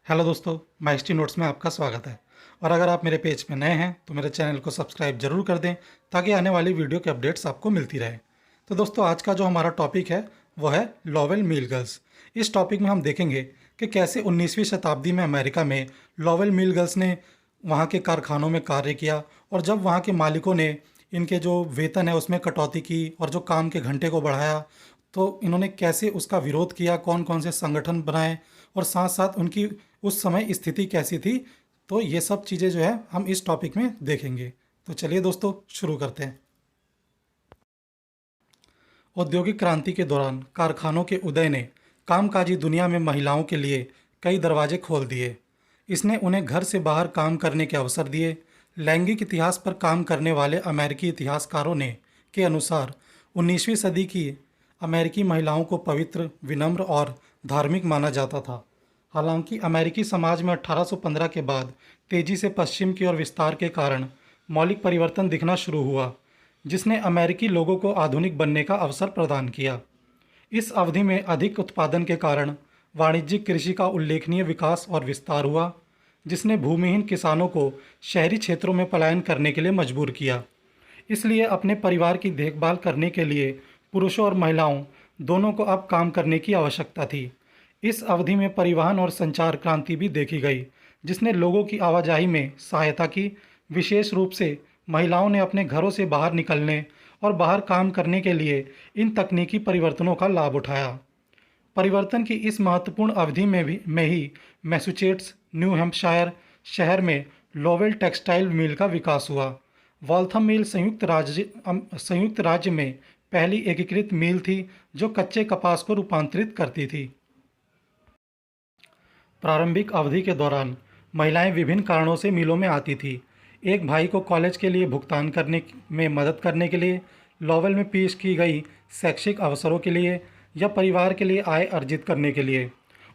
Hello दोस्तों, माइस्ट्री notes में आपका स्वागत है। और अगर आप मेरे पेज पे नए हैं तो मेरे चैनल को सब्सक्राइब जरूर कर दें ताकि आने वाली वीडियो के अपडेट्स आपको मिलती रहे। तो दोस्तों, आज का जो हमारा टॉपिक है वो है लॉवेल मिल गर्ल्स। इस टॉपिक में हम देखेंगे कि कैसे 19वीं शताब्दी में अमेरिका में लॉवेल मिल गर्ल्स ने वहाँ के कारखानों में कार्य किया, और जब वहाँ के मालिकों ने इनके जो वेतन है उसमें कटौती की और जो काम के घंटे को बढ़ाया, तो इन्होंने कैसे उसका विरोध किया, कौन कौन से संगठन बनाए और साथ साथ उनकी उस समय स्थिति कैसी थी। तो ये सब चीज़ें जो है हम इस टॉपिक में देखेंगे। तो चलिए दोस्तों, शुरू करते हैं। औद्योगिक क्रांति के दौरान कारखानों के उदय ने कामकाजी दुनिया में महिलाओं के लिए कई दरवाजे खोल दिए। इसने उन्हें घर से बाहर काम करने के अवसर दिए। लैंगिक इतिहास पर काम करने वाले अमेरिकी इतिहासकारों ने के अनुसार 19वीं सदी की अमेरिकी महिलाओं को पवित्र, विनम्र और धार्मिक माना जाता था। हालांकि अमेरिकी समाज में 1815 के बाद तेजी से पश्चिम की ओर विस्तार के कारण मौलिक परिवर्तन दिखना शुरू हुआ, जिसने अमेरिकी लोगों को आधुनिक बनने का अवसर प्रदान किया। इस अवधि में अधिक उत्पादन के कारण वाणिज्यिक कृषि का उल्लेखनीय विकास और विस्तार हुआ, जिसने भूमिहीन किसानों को शहरी क्षेत्रों में पलायन करने के लिए मजबूर किया। इसलिए अपने परिवार की देखभाल करने के लिए पुरुषों और महिलाओं दोनों को अब काम करने की आवश्यकता थी। इस अवधि में परिवहन और संचार क्रांति भी देखी गई, जिसने लोगों की आवाजाही में सहायता की। विशेष रूप से महिलाओं ने अपने घरों से बाहर निकलने और बाहर काम करने के लिए इन तकनीकी परिवर्तनों का लाभ उठाया। परिवर्तन की इस महत्वपूर्ण अवधि में ही मैसूचेट्स, न्यू हैम्पशायर शहर में लोवेल टेक्सटाइल मिल का विकास हुआ। वॉल्थम मिल संयुक्त राज्य में पहली एकीकृत मिल थी जो कच्चे कपास को रूपांतरित करती थी। प्रारंभिक अवधि के दौरान महिलाएं विभिन्न कारणों से मिलों में आती थी। एक भाई को कॉलेज के लिए भुगतान करने में मदद करने के लिए, लॉवेल में पेश की गई शैक्षिक अवसरों के लिए, या परिवार के लिए आय अर्जित करने के लिए।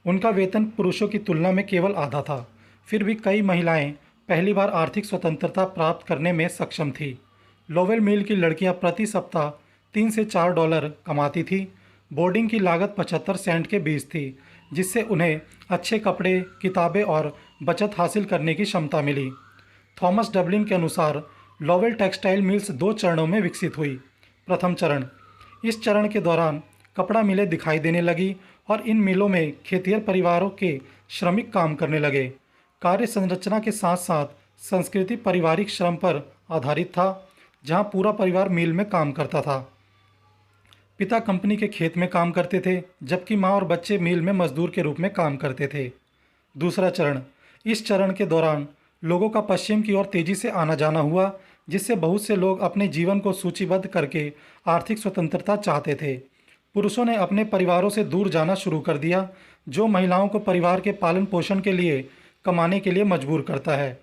उनका वेतन पुरुषों की तुलना में केवल आधा था। फिर भी कई महिलाएं पहली बार आर्थिक स्वतंत्रता प्राप्त करने में सक्षम थी। लोवेल मिल की लड़कियां प्रति सप्ताह $3 से $4 कमाती थी। बोर्डिंग की लागत 75 सेंट के बीच थी, जिससे उन्हें अच्छे कपड़े, किताबें और बचत हासिल करने की क्षमता मिली। थॉमस डबलिन के अनुसार लॉवेल टेक्सटाइल मिल्स 2 चरणों में विकसित हुई। प्रथम चरण, इस चरण के दौरान कपड़ा मिलें दिखाई देने लगी और इन मिलों में खेतिहर परिवारों के श्रमिक काम करने लगे। कार्य संरचना के साथ साथ संस्कृति पारिवारिक श्रम पर आधारित था, जहां पूरा परिवार मिल में काम करता था। पिता कंपनी के खेत में काम करते थे, जबकि माँ और बच्चे मिल में मजदूर के रूप में काम करते थे। दूसरा चरण, इस चरण के दौरान लोगों का पश्चिम की ओर तेजी से आना जाना हुआ, जिससे बहुत से लोग अपने जीवन को सूचीबद्ध करके आर्थिक स्वतंत्रता चाहते थे। पुरुषों ने अपने परिवारों से दूर जाना शुरू कर दिया, जो महिलाओं को परिवार के पालन पोषण के लिए कमाने के लिए मजबूर करता है।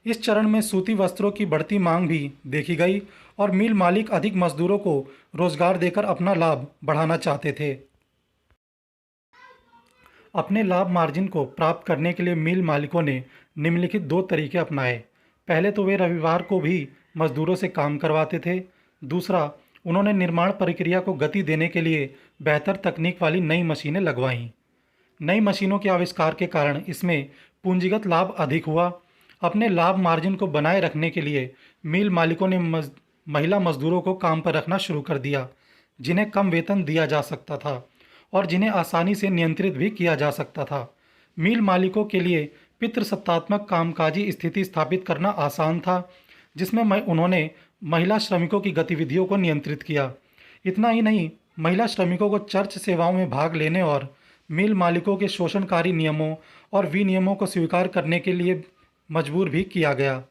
इस चरण में सूती वस्त्रों की बढ़ती मांग भी देखी गई और मिल मालिक अधिक मजदूरों को रोजगार देकर अपना लाभ बढ़ाना चाहते थे। अपने लाभ मार्जिन को प्राप्त करने के लिए मिल मालिकों ने निम्नलिखित 2 तरीके अपनाए। पहले तो वे रविवार को भी मजदूरों से काम करवाते थे। दूसरा, उन्होंने निर्माण प्रक्रिया को गति देने के लिए बेहतर तकनीक वाली नई मशीनें लगवाईं। नई मशीनों के आविष्कार के कारण इसमें पूंजीगत लाभ अधिक हुआ। अपने लाभ मार्जिन को बनाए रखने के लिए मिल मालिकों ने महिला मजदूरों को काम पर रखना शुरू कर दिया, जिन्हें कम वेतन दिया जा सकता था और जिन्हें आसानी से नियंत्रित भी किया जा सकता था। मिल मालिकों के लिए पितृसत्तात्मक कामकाजी स्थिति स्थापित करना आसान था, जिसमें उन्होंने महिला श्रमिकों की गतिविधियों को नियंत्रित किया। इतना ही नहीं, महिला श्रमिकों को चर्च सेवाओं में भाग लेने और मिल मालिकों के शोषणकारी नियमों और विनियमों को स्वीकार करने के लिए मजबूर भी किया गया।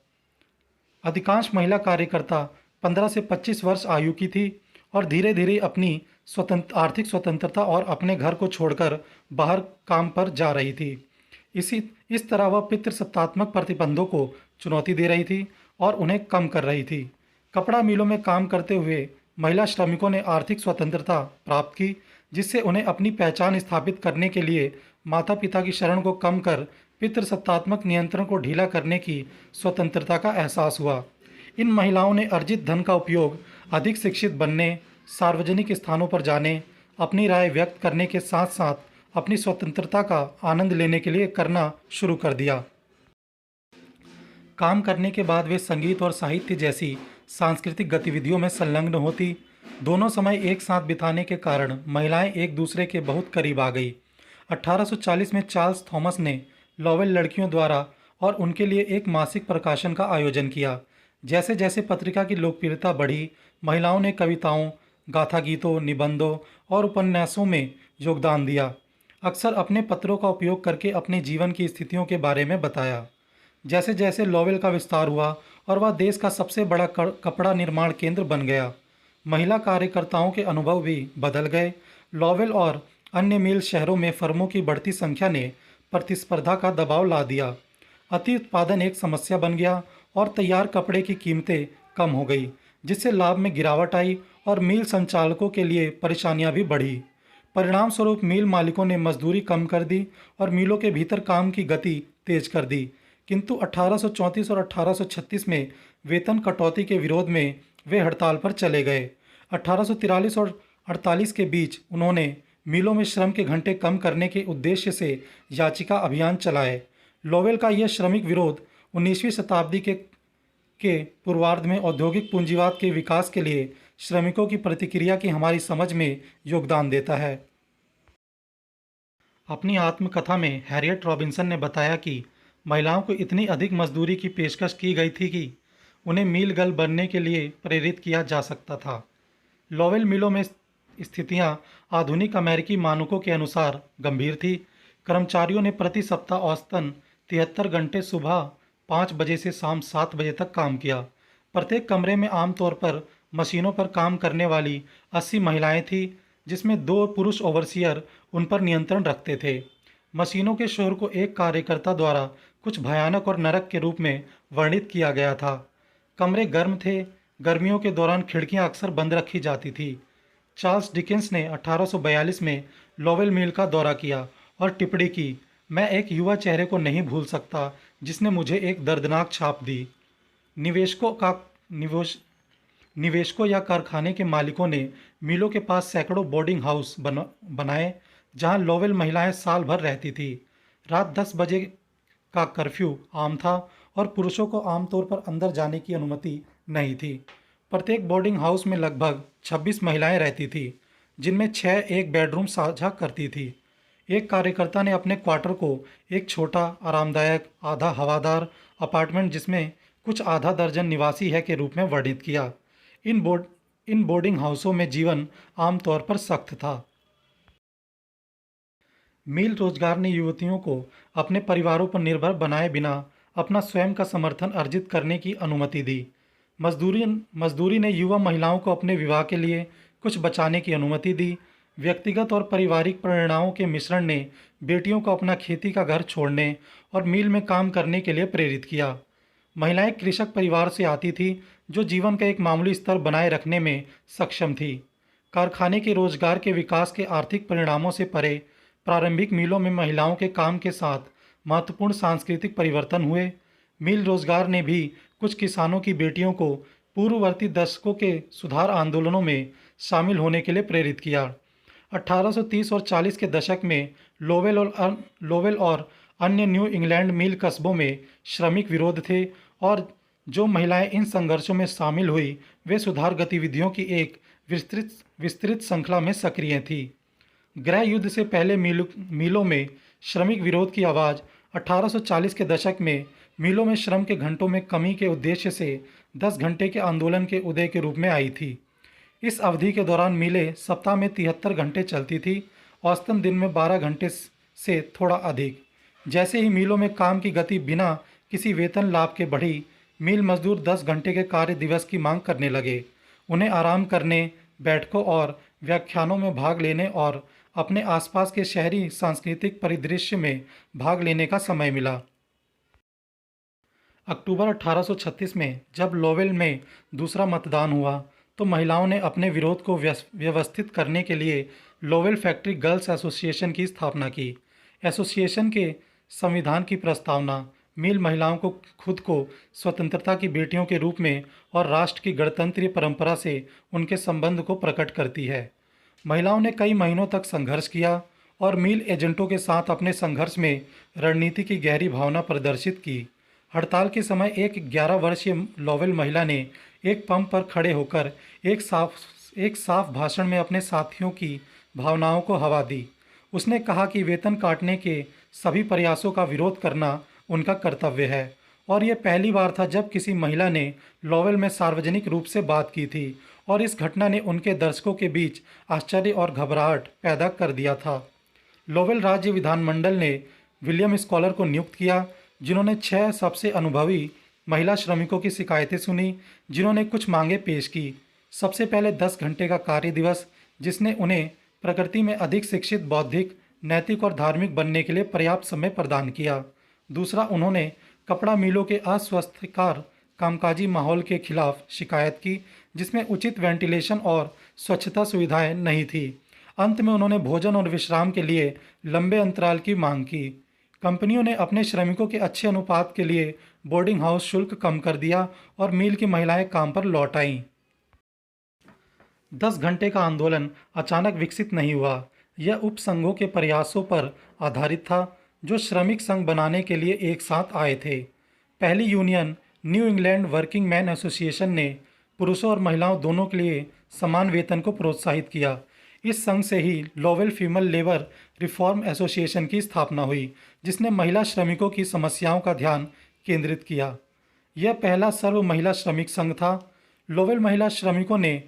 अधिकांश महिला कार्यकर्ता 15 से 25 वर्ष आयु की थी और धीरे धीरे अपनी आर्थिक स्वतंत्रता और अपने घर को छोड़कर बाहर काम पर जा रही थी। इस तरह वह पितृसत्तात्मक प्रतिबंधों को चुनौती दे रही थी और उन्हें कम कर रही थी। कपड़ा मिलों में काम करते हुए महिला श्रमिकों ने आर्थिक स्वतंत्रता प्राप्त की, जिससे उन्हें अपनी पहचान स्थापित करने के लिए माता पिता की शरण को कम कर पितृसत्तात्मक नियंत्रण को ढीला करने की स्वतंत्रता का एहसास हुआ। इन महिलाओं ने अर्जित धन का उपयोग अधिक शिक्षित बनने, सार्वजनिक स्थानों पर जाने, अपनी राय व्यक्त करने के साथ साथ अपनी स्वतंत्रता का आनंद लेने के लिए करना शुरू कर दिया। काम करने के बाद वे संगीत और साहित्य जैसी सांस्कृतिक गतिविधियों में संलग्न होती। दोनों समय एक साथ बिताने के कारण महिलाएं एक दूसरे के बहुत करीब आ गई। 1840 में चार्ल्स थॉमस ने लॉवेल लड़कियों द्वारा और उनके लिए एक मासिक प्रकाशन का आयोजन किया। जैसे जैसे पत्रिका की लोकप्रियता बढ़ी, महिलाओं ने कविताओं, गाथा गीतों, निबंधों और उपन्यासों में योगदान दिया। अक्सर अपने पत्रों का उपयोग करके अपने जीवन की स्थितियों के बारे में बताया। जैसे जैसे लॉवेल का विस्तार हुआ और वह देश का सबसे बड़ा कपड़ा निर्माण केंद्र बन गया, महिला कार्यकर्ताओं के अनुभव भी बदल गए। लॉवेल और अन्य मिल शहरों में फर्मों की बढ़ती संख्या ने प्रतिस्पर्धा का दबाव ला दिया। अति उत्पादन एक समस्या बन गया और तैयार कपड़े की कीमतें कम हो गई, जिससे लाभ में गिरावट आई और मिल संचालकों के लिए परेशानियां भी बढ़ी। परिणाम स्वरूप मिल मालिकों ने मजदूरी कम कर दी और मिलों के भीतर काम की गति तेज कर दी। किंतु 1834 और 1836 में वेतन कटौती के विरोध में वे हड़ताल पर चले गए। 1843 और 48 के बीच उन्होंने मिलों में श्रम के घंटे कम करने के उद्देश्य से याचिका अभियान चलाए। लॉवेल का यह श्रमिक विरोध 19वीं शताब्दी के पूर्वार्ध में औद्योगिक पूंजीवाद के विकास के लिए श्रमिकों की प्रतिक्रिया की हमारी समझ में योगदान देता है। अपनी आत्मकथा में हैरियट रॉबिन्सन ने बताया कि महिलाओं को इतनी अधिक मजदूरी की पेशकश की गई थी कि उन्हें मिल गर्ल बनने के लिए प्रेरित किया जा सकता था। लॉवेल मिलों में स्थितियां आधुनिक अमेरिकी मानकों के अनुसार गंभीर थी। कर्मचारियों ने प्रति सप्ताह औसतन 73 घंटे सुबह 5 बजे से शाम 7 बजे तक काम किया। प्रत्येक कमरे में आमतौर पर मशीनों पर काम करने वाली 80 महिलाएं थीं, जिसमें 2 पुरुष ओवरसियर उन पर नियंत्रण रखते थे। मशीनों के शोर को एक कार्यकर्ता द्वारा कुछ भयानक और नरक के रूप में वर्णित किया गया था। कमरे गर्म थे, गर्मियों के दौरान खिड़कियां अक्सर बंद रखी जाती थी। चार्ल्स डिकेंस ने 1842 में लॉवेल मिल का दौरा किया और टिप्पणी की, मैं एक युवा चेहरे को नहीं भूल सकता जिसने मुझे एक दर्दनाक छाप दी। निवेशकों या कारखाने के मालिकों ने मिलों के पास सैकड़ों बोर्डिंग हाउस बनाए, जहां लॉवेल महिलाएं साल भर रहती थी। रात 10 बजे का कर्फ्यू आम था और पुरुषों को आमतौर पर अंदर जाने की अनुमति नहीं थी। प्रत्येक बोर्डिंग हाउस में लगभग 26 महिलाएं रहती थीं, जिनमें 6 एक बेडरूम साझा करती थी। एक कार्यकर्ता ने अपने क्वार्टर को एक छोटा, आरामदायक, आधा हवादार अपार्टमेंट जिसमें कुछ आधा दर्जन निवासी है के रूप में वर्णित किया। इन बोर्डिंग हाउसों में जीवन आमतौर पर सख्त था। मिल रोजगार ने युवतियों को अपने परिवारों पर निर्भर बनाए बिना अपना स्वयं का समर्थन अर्जित करने की अनुमति दी। मजदूरी ने युवा महिलाओं को अपने विवाह के लिए कुछ बचाने की अनुमति दी। व्यक्तिगत और पारिवारिक प्रेरणाओं के मिश्रण ने बेटियों को अपना खेती का घर छोड़ने और मिल में काम करने के लिए प्रेरित किया। महिलाएं कृषक परिवार से आती थीं, जो जीवन का एक मामूली स्तर बनाए रखने में सक्षम थी। कारखाने के रोजगार के विकास के आर्थिक परिणामों से परे प्रारंभिक मिलों में महिलाओं के काम के साथ महत्वपूर्ण सांस्कृतिक परिवर्तन हुए। मिल रोजगार ने भी कुछ किसानों की बेटियों को पूर्ववर्ती दशकों के सुधार आंदोलनों में शामिल होने के लिए प्रेरित किया। 1830 और 40 के दशक में लोवेल और अन्य न्यू इंग्लैंड मिल कस्बों में श्रमिक विरोध थे और जो महिलाएं इन संघर्षों में शामिल हुई वे सुधार गतिविधियों की एक विस्तृत श्रृंखला में सक्रिय थी। गृह युद्ध से पहले मिलों में श्रमिक विरोध की आवाज़ 1840 के दशक में मिलों में श्रम के घंटों में कमी के उद्देश्य से 10 घंटे के आंदोलन के उदय के रूप में आई थी। इस अवधि के दौरान मिलें सप्ताह में 73 घंटे चलती थी, औसतन दिन में 12 घंटे से थोड़ा अधिक। जैसे ही मिलों में काम की गति बिना किसी वेतन लाभ के बढ़ी, मिल मजदूर 10 घंटे के कार्य दिवस की मांग करने लगे। उन्हें आराम करने, बैठकों और व्याख्यानों में भाग लेने और अपने आसपास के शहरी सांस्कृतिक परिदृश्य में भाग लेने का समय मिला। अक्टूबर 1836 में जब लोवेल में दूसरा मतदान हुआ तो महिलाओं ने अपने विरोध को व्यवस्थित करने के लिए लोवेल फैक्ट्री गर्ल्स एसोसिएशन की स्थापना की। एसोसिएशन के संविधान की प्रस्तावना मिल महिलाओं को खुद को स्वतंत्रता की बेटियों के रूप में और राष्ट्र की गणतंत्रीय परंपरा से उनके संबंध को प्रकट करती है। महिलाओं ने कई महीनों तक संघर्ष किया और मिल एजेंटों के साथ अपने संघर्ष में रणनीति की गहरी भावना प्रदर्शित की। हड़ताल के समय एक 11 वर्षीय लोवेल महिला ने एक पंप पर खड़े होकर एक साफ भाषण में अपने साथियों की भावनाओं को हवा दी। उसने कहा कि वेतन काटने के सभी प्रयासों का विरोध करना उनका कर्तव्य है और यह पहली बार था जब किसी महिला ने लोवेल में सार्वजनिक रूप से बात की थी और इस घटना ने उनके दर्शकों के बीच आश्चर्य और घबराहट पैदा कर दिया था। लोवेल राज्य विधानमंडल ने विलियम स्कॉलर को नियुक्त किया, जिन्होंने 6 सबसे अनुभवी महिला श्रमिकों की शिकायतें सुनी, जिन्होंने कुछ मांगे पेश की। सबसे पहले 10 घंटे का कार्य दिवस, जिसने उन्हें प्रकृति में अधिक शिक्षित, बौद्धिक, नैतिक और धार्मिक बनने के लिए पर्याप्त समय प्रदान किया। दूसरा, उन्होंने कपड़ा मिलों के अस्वास्थ्यकर कामकाजी माहौल के खिलाफ शिकायत की, जिसमें उचित वेंटिलेशन और स्वच्छता सुविधाएं नहीं थी। अंत में उन्होंने भोजन और विश्राम के लिए लंबे अंतराल की मांग की। कंपनियों ने अपने श्रमिकों के अच्छे अनुपात के लिए बोर्डिंग हाउस शुल्क कम कर दिया और मिल की महिलाएं काम पर लौट आईं। 10 घंटे का आंदोलन अचानक विकसित नहीं हुआ। यह उपसंघों के प्रयासों पर आधारित था, जो श्रमिक संघ बनाने के लिए एक साथ आए थे। पहली union new England working man association ने पुरुषों और महिलाओं दोनों के लिए समान वेतन को प्रोत्साहित किया। इस संघ से ही Lowell female labor reform association की स्थापना हुई, जिसने महिला श्रमिकों की समस्याओं का ध्यान केंद्रित किया। यह पहला सर्व महिला श्रमिक संघ था। लोवेल महिला श्रमिकों ने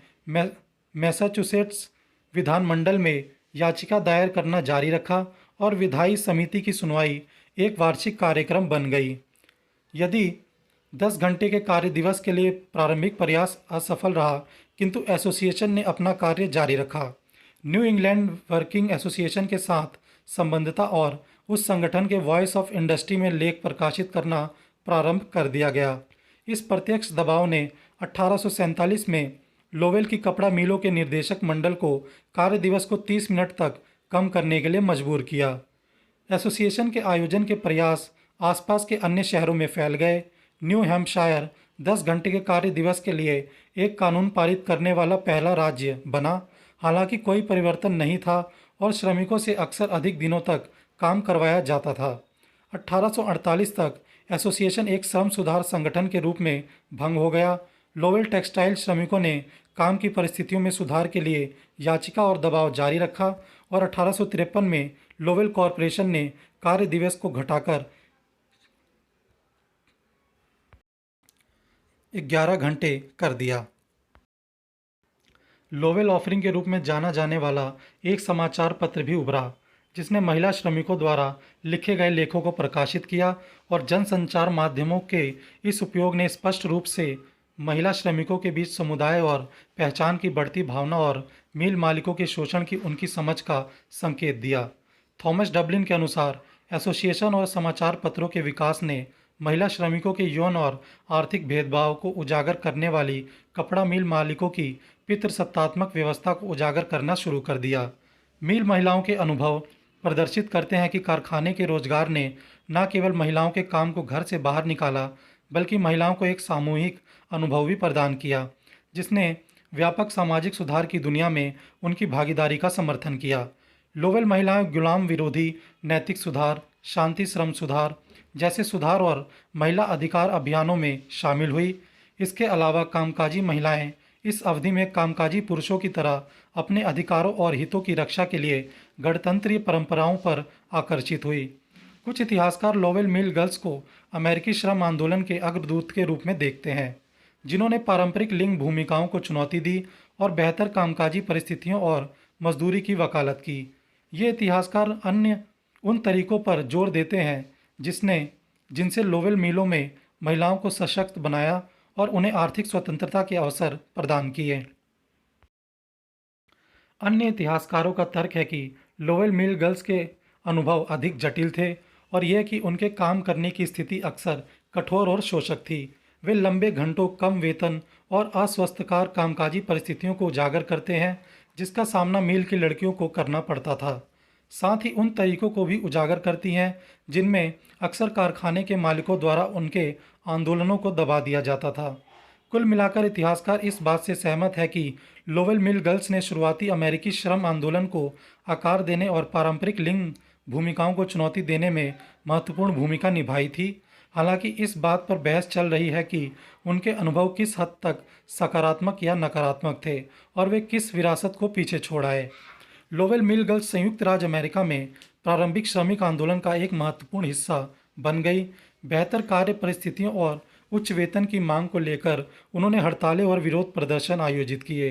मैसाचुसेट्स विधानमंडल में याचिका दायर करना जारी रखा और विधायी समिति की सुनवाई एक वार्षिक कार्यक्रम बन गई। यदि 10 घंटे के कार्य दिवस के लिए प्रारंभिक प्रयास असफल रहा, किंतु एसोसिएशन ने अपना कार्य जारी रखा। न्यू इंग्लैंड वर्किंग एसोसिएशन के साथ संबद्धता और उस संगठन के वॉइस ऑफ इंडस्ट्री में लेख प्रकाशित करना प्रारंभ कर दिया गया। इस प्रत्यक्ष दबाव ने 1847 में लोवेल की कपड़ा मिलों के निर्देशक मंडल को कार्य दिवस को 30 मिनट तक कम करने के लिए मजबूर किया। एसोसिएशन के आयोजन के प्रयास आसपास के अन्य शहरों में फैल गए। न्यू हैम्पशायर 10 घंटे के कार्य दिवस के लिए एक कानून पारित करने वाला पहला राज्य बना। हालांकि कोई परिवर्तन नहीं था और श्रमिकों से अक्सर अधिक दिनों तक काम करवाया जाता था। 1848 तक एसोसिएशन एक श्रम सुधार संगठन के रूप में भंग हो गया। लोवेल टेक्सटाइल श्रमिकों ने काम की परिस्थितियों में सुधार के लिए याचिका और दबाव जारी रखा और 1853 में लोवेल कॉरपोरेशन ने कार्य दिवस को घटाकर 11 घंटे कर दिया। लोवेल ऑफरिंग के रूप में जाना जाने वाला एक समाचार पत्र भी उभरा, जिसने महिला श्रमिकों द्वारा लिखे गए लेखों को प्रकाशित किया और जनसंचार माध्यमों के इस उपयोग ने स्पष्ट रूप से महिला श्रमिकों के बीच समुदाय और पहचान की बढ़ती भावना और मिल मालिकों के शोषण की उनकी समझ का संकेत दिया। थॉमस डबलिन के अनुसार एसोसिएशन और समाचार पत्रों के विकास ने महिला श्रमिकों के यौन और आर्थिक भेदभाव को उजागर करने वाली कपड़ा मिल मालिकों की पितृसत्तात्मक व्यवस्था को उजागर करना शुरू कर दिया। मिल महिलाओं के अनुभव प्रदर्शित करते हैं कि कारखाने के रोजगार ने न केवल महिलाओं के काम को घर से बाहर निकाला, बल्कि महिलाओं को एक सामूहिक अनुभव भी प्रदान किया, जिसने व्यापक सामाजिक सुधार की दुनिया में उनकी भागीदारी का समर्थन किया। लोवेल महिलाएं गुलाम विरोधी नैतिक सुधार, शांति श्रम सुधार जैसे सुधार और महिला अधिकार अभियानों में शामिल हुई। इसके अलावा कामकाजी महिलाएं इस अवधि में कामकाजी पुरुषों की तरह अपने अधिकारों और हितों की रक्षा के लिए गणतंत्रीय परंपराओं पर आकर्षित हुई। कुछ इतिहासकार लोवेल मिल गर्ल्स को अमेरिकी श्रम आंदोलन के अग्रदूत के रूप में देखते हैं, जिन्होंने पारंपरिक लिंग भूमिकाओं को चुनौती दी और बेहतर कामकाजी परिस्थितियों और मजदूरी की वकालत की। ये इतिहासकार अन्य उन तरीकों पर जोर देते हैं जिनसे लोवेल मिलों में महिलाओं को सशक्त बनाया और उन्हें आर्थिक स्वतंत्रता के अवसर प्रदान किए। अन्य इतिहासकारों का तर्क है कि लोवेल मिल गर्ल्स के अनुभव अधिक जटिल थे और यह कि उनके काम करने की स्थिति अक्सर कठोर और शोषक थी। वे लंबे घंटों, कम वेतन और अस्वस्थकर कामकाजी परिस्थितियों को उजागर करते हैं जिसका सामना मिल की लड़कियों को करना पड़ता था। साथ ही उन तरीकों को भी उजागर करती हैं जिनमें अक्सर कारखाने के मालिकों द्वारा उनके आंदोलनों को दबा दिया जाता था। कुल मिलाकर इतिहासकार इस बात से सहमत है कि लोवेल मिल गर्ल्स ने शुरुआती अमेरिकी श्रम आंदोलन को आकार देने और पारंपरिक लिंग भूमिकाओं को चुनौती देने में महत्वपूर्ण भूमिका निभाई थी। हालांकि इस बात पर बहस चल रही है कि उनके अनुभव किस हद तक सकारात्मक या नकारात्मक थे और वे किस विरासत को पीछे छोड़ आए। लोवेल मिल गर्ल्स संयुक्त राज्य अमेरिका में प्रारंभिक श्रमिक आंदोलन का एक महत्वपूर्ण हिस्सा बन गई। बेहतर कार्य परिस्थितियों और उच्च वेतन की मांग को लेकर उन्होंने हड़तालें और विरोध प्रदर्शन आयोजित किए।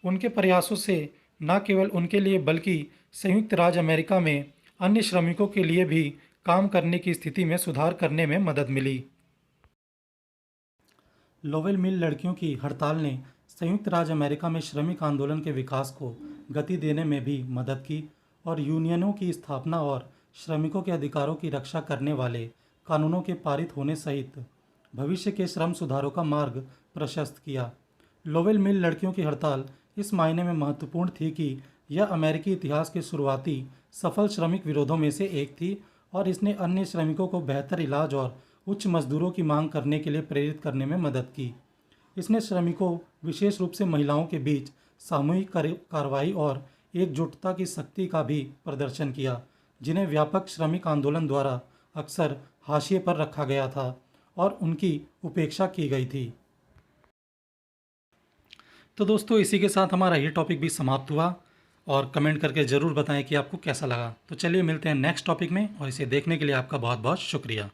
उनके प्रयासों से न केवल उनके लिए बल्कि संयुक्त राज्य अमेरिका में अन्य श्रमिकों के लिए भी काम करने की स्थिति में सुधार करने में मदद मिली। लोवेल मिल लड़कियों की हड़ताल ने संयुक्त राज्य अमेरिका में श्रमिक आंदोलन के विकास को गति देने में भी मदद की और यूनियनों की स्थापना और श्रमिकों के अधिकारों की रक्षा करने वाले कानूनों के पारित होने सहित भविष्य के श्रम सुधारों का मार्ग प्रशस्त किया। लोवेल मिल लड़कियों की हड़ताल इस मायने में महत्वपूर्ण थी कि यह अमेरिकी इतिहास के शुरुआती सफल श्रमिक विरोधों में से एक थी और इसने अन्य श्रमिकों को बेहतर इलाज और उच्च मजदूरों की मांग करने के लिए प्रेरित करने में मदद की। इसने श्रमिकों, विशेष रूप से महिलाओं के बीच सामूहिक कार्रवाई और एकजुटता की शक्ति का भी प्रदर्शन किया, जिन्हें व्यापक श्रमिक आंदोलन द्वारा अक्सर हाशिए पर रखा गया था और उनकी उपेक्षा की गई थी। तो दोस्तों, इसी के साथ हमारा ये टॉपिक भी समाप्त हुआ और कमेंट करके ज़रूर बताएं कि आपको कैसा लगा। तो चलिए मिलते हैं नेक्स्ट टॉपिक में और इसे देखने के लिए आपका बहुत बहुत शुक्रिया।